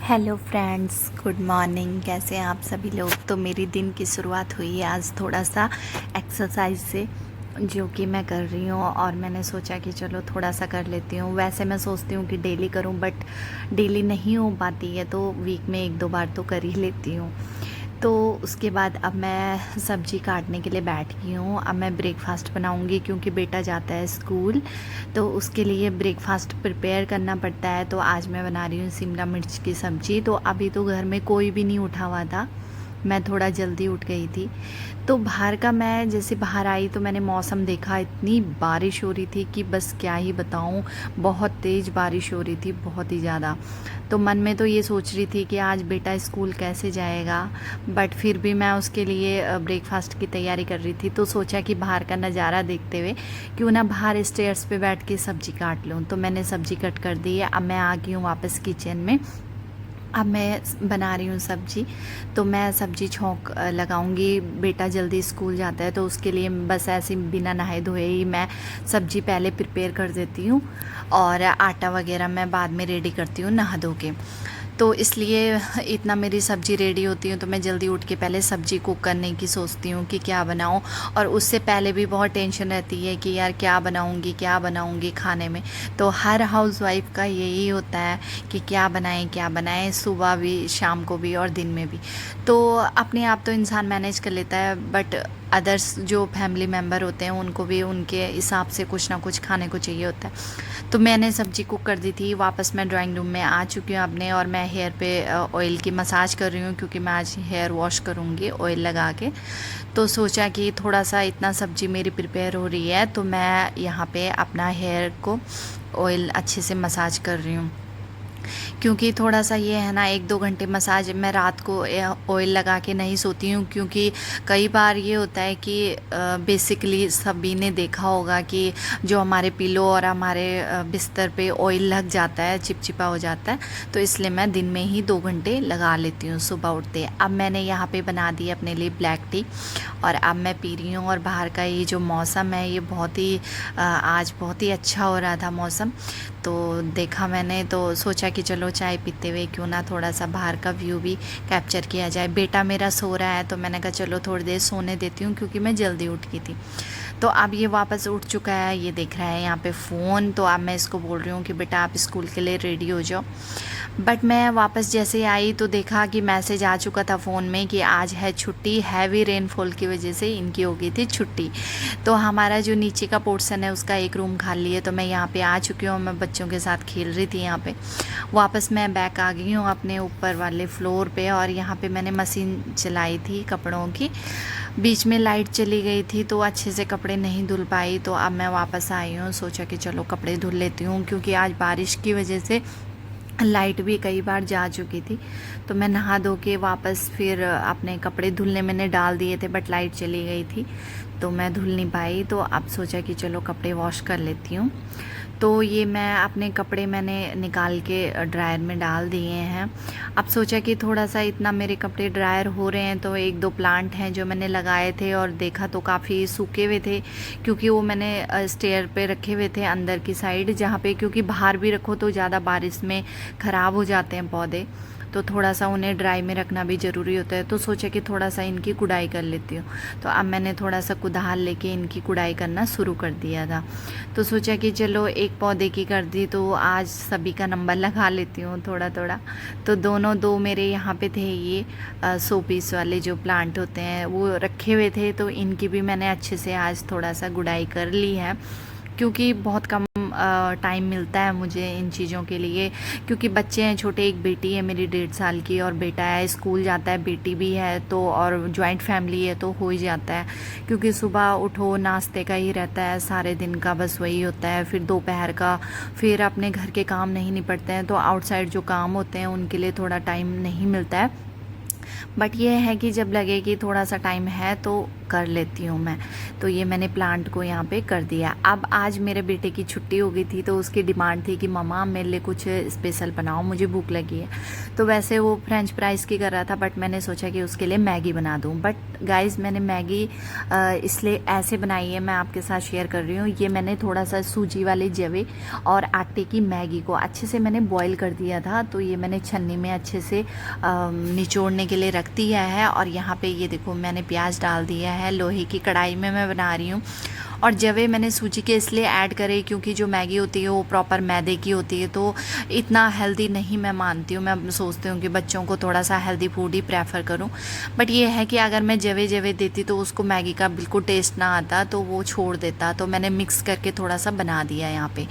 Hello friends, good morning. कैसे हैं आप सभी लोग। तो मेरी दिन की शुरुआत हुई है आज थोड़ा सा एक्सरसाइज से, जो कि मैं कर रही हूँ। और मैंने सोचा कि चलो थोड़ा सा कर लेती हूँ। वैसे मैं सोचती हूँ कि डेली करूँ, बट डेली नहीं हो पाती है, तो वीक में एक दो बार तो कर ही लेती हूँ। तो उसके बाद अब मैं सब्ज़ी काटने के लिए बैठ गई हूँ। अब मैं ब्रेकफास्ट बनाऊँगी, क्योंकि बेटा जाता है स्कूल, तो उसके लिए ब्रेकफास्ट प्रिपेयर करना पड़ता है। तो आज मैं बना रही हूँ शिमला मिर्च की सब्ज़ी। तो अभी तो घर में कोई भी नहीं उठा हुआ था, मैं थोड़ा जल्दी उठ गई थी। तो बाहर का, मैं जैसे बाहर आई तो मैंने मौसम देखा, इतनी बारिश हो रही थी कि बस क्या ही बताऊँ। बहुत तेज़ बारिश हो रही थी, बहुत ही ज़्यादा। तो मन में तो ये सोच रही थी कि आज बेटा स्कूल कैसे जाएगा, बट फिर भी मैं उसके लिए ब्रेकफास्ट की तैयारी कर रही थी। तो सोचा कि बाहर का नज़ारा देखते हुए क्यों ना बाहर स्टेयर्स पे बैठ के सब्ज़ी काट लूँ। तो मैंने सब्ज़ी कट कर दी है। अब मैं आ गई हूँ वापस किचन में। अब मैं बना रही हूँ सब्ज़ी। तो मैं सब्ज़ी छौंक लगाऊंगी। बेटा जल्दी स्कूल जाता है, तो उसके लिए बस ऐसे बिना नहाए धोए ही मैं सब्ज़ी पहले प्रिपेयर कर देती हूँ, और आटा वगैरह मैं बाद में रेडी करती हूँ नहा धो के। तो इसलिए इतना मेरी सब्ज़ी रेडी होती है, तो मैं जल्दी उठ के पहले सब्ज़ी कुक करने की सोचती हूँ कि क्या बनाऊँ। और उससे पहले भी बहुत टेंशन रहती है कि यार क्या बनाऊँगी खाने में। तो हर हाउसवाइफ का यही होता है कि क्या बनाएं, सुबह भी, शाम को भी और दिन में भी। तो अपने आप तो इंसान मैनेज कर लेता है, बट अदर्स जो फैमिली मेम्बर होते हैं उनको भी उनके हिसाब से कुछ ना कुछ खाने को चाहिए होता है। तो मैंने सब्ज़ी कुक कर दी थी। वापस मैं ड्राइंग रूम में आ चुकी हूँ अपने, और मैं हेयर पे ऑयल की मसाज कर रही हूँ, क्योंकि मैं आज हेयर वॉश करूँगी ऑयल लगा के। तो सोचा कि थोड़ा सा, इतना सब्ज़ी मेरी प्रिपेयर हो रही है, तो मैं यहाँ पे अपना हेयर को ऑयल अच्छे से मसाज कर रही हूँ। क्योंकि थोड़ा सा ये है ना, एक दो घंटे मसाज, मैं रात को ऑयल लगा के नहीं सोती हूँ, क्योंकि कई बार ये होता है कि बेसिकली सभी ने देखा होगा कि जो हमारे पिलो और हमारे बिस्तर पे ऑयल लग जाता है, चिपचिपा हो जाता है। तो इसलिए मैं दिन में ही 2 घंटे लगा लेती हूँ सुबह उठते। अब मैंने यहाँ पे बना दी अपने लिए ब्लैक टी, और अब मैं पी रही हूँ। और बाहर का ये जो मौसम है, ये बहुत ही आज बहुत ही अच्छा हो रहा था मौसम। तो देखा मैंने, तो सोचा कि चलो चाय पीते हुए क्यों ना थोड़ा सा बाहर का व्यू भी कैप्चर किया जाए। बेटा मेरा सो रहा है, तो मैंने कहा चलो थोड़ी देर सोने देती हूँ, क्योंकि मैं जल्दी उठ गई थी। तो अब ये वापस उठ चुका है, ये देख रहा है यहाँ पे फ़ोन। तो अब मैं इसको बोल रही हूँ कि बेटा आप स्कूल के लिए रेडी हो जाओ। बट मैं वापस जैसे ही आई तो देखा कि मैसेज आ चुका था फ़ोन में कि आज है छुट्टी, हैवी रेनफॉल की वजह से इनकी हो गई थी छुट्टी। तो हमारा जो नीचे का पोर्शन है उसका एक रूम खाली है। तो मैं यहाँ पे आ चुकी हूँ, मैं बच्चों के साथ खेल रही थी यहाँ पे। वापस मैं बैक आ गई हूँ अपने ऊपर वाले फ्लोर पे, और यहाँ पे मैंने मशीन चलाई थी कपड़ों की। बीच में लाइट चली गई थी, तो अच्छे से कपड़े नहीं धुल पाई। तो अब मैं वापस आई हूँ, सोचा कि चलो कपड़े धुल लेती हूँ, क्योंकि आज बारिश की वजह से लाइट भी कई बार जा चुकी थी। तो मैं नहा धो के वापस फिर अपने कपड़े धुलने मैंने डाल दिए थे, बट लाइट चली गई थी, तो मैं धुल नहीं पाई। तो अब सोचा कि चलो कपड़े वॉश कर लेती हूँ। तो ये मैं अपने कपड़े मैंने निकाल के ड्रायर में डाल दिए हैं। अब सोचा कि थोड़ा सा, इतना मेरे कपड़े ड्रायर हो रहे हैं, तो एक दो प्लांट हैं जो मैंने लगाए थे, और देखा तो काफ़ी सूखे हुए थे, क्योंकि वो मैंने स्टेयर पे रखे हुए थे अंदर की साइड, जहाँ पे, क्योंकि बाहर भी रखो तो ज़्यादा बारिश में ख़राब हो जाते हैं पौधे, तो थोड़ा सा उन्हें ड्राई में रखना भी ज़रूरी होता है। तो सोचा कि थोड़ा सा इनकी कुड़ाई कर लेती हूँ। तो अब मैंने थोड़ा सा कुदाल लेके इनकी कुड़ाई करना शुरू कर दिया था। तो सोचा कि चलो एक पौधे की कर दी, तो आज सभी का नंबर लगा लेती हूँ थोड़ा थोड़ा। तो दोनों दो मेरे यहाँ पे थे, ये 100 पीस वाले जो प्लांट होते हैं वो रखे हुए थे, तो इनकी भी मैंने अच्छे से आज थोड़ा सा गुड़ाई कर ली है, क्योंकि बहुत कम टाइम मिलता है मुझे इन चीज़ों के लिए। क्योंकि बच्चे हैं छोटे, एक बेटी है मेरी 1.5 साल की, और बेटा है स्कूल जाता है, बेटी भी है, तो और जॉइंट फैमिली है, तो हो ही जाता है। क्योंकि सुबह उठो, नाश्ते का ही रहता है, सारे दिन का बस वही होता है। फिर दोपहर का, फिर अपने घर के काम नहीं निपटते हैं, तो आउटसाइड जो काम होते हैं उनके लिए थोड़ा टाइम नहीं मिलता है। बट ये है कि जब लगे कि थोड़ा सा टाइम है तो कर लेती हूँ मैं। तो ये मैंने प्लांट को यहाँ पे कर दिया। अब आज मेरे बेटे की छुट्टी हो गई थी तो उसकी डिमांड थी कि मम्मा मेरे लिए कुछ स्पेशल बनाओ, मुझे भूख लगी है। तो वैसे वो फ्रेंच फ्राइज़ की कर रहा था, बट मैंने सोचा कि उसके लिए मैगी बना दूँ। बट गाइज़ मैंने मैगी इसलिए ऐसे बनाई है, मैं आपके साथ शेयर कर रही हूँ। ये मैंने थोड़ा सा सूजी वाले जवे और आटे की मैगी को अच्छे से मैंने बॉईल कर दिया था। तो ये मैंने छन्नी में अच्छे से निचोड़ने के लिए रख दिया है। और यहाँ पे ये देखो मैंने प्याज डाल दिया है, लोहे की कढ़ाई में मैं बना रही हूँ। और जवे मैंने सूजी के इसलिए ऐड करे क्योंकि जो मैगी होती है वो प्रॉपर मैदे की होती है, तो इतना हेल्दी नहीं मैं मानती हूँ। मैं सोचती हूँ कि बच्चों को थोड़ा सा हेल्दी फूड ही प्रेफर करूँ। बट ये है कि अगर मैं जवे जवे देती तो उसको मैगी का बिल्कुल टेस्ट ना आता, तो वो छोड़ देता। तो मैंने मिक्स करके थोड़ा सा बना दिया यहाँ पे।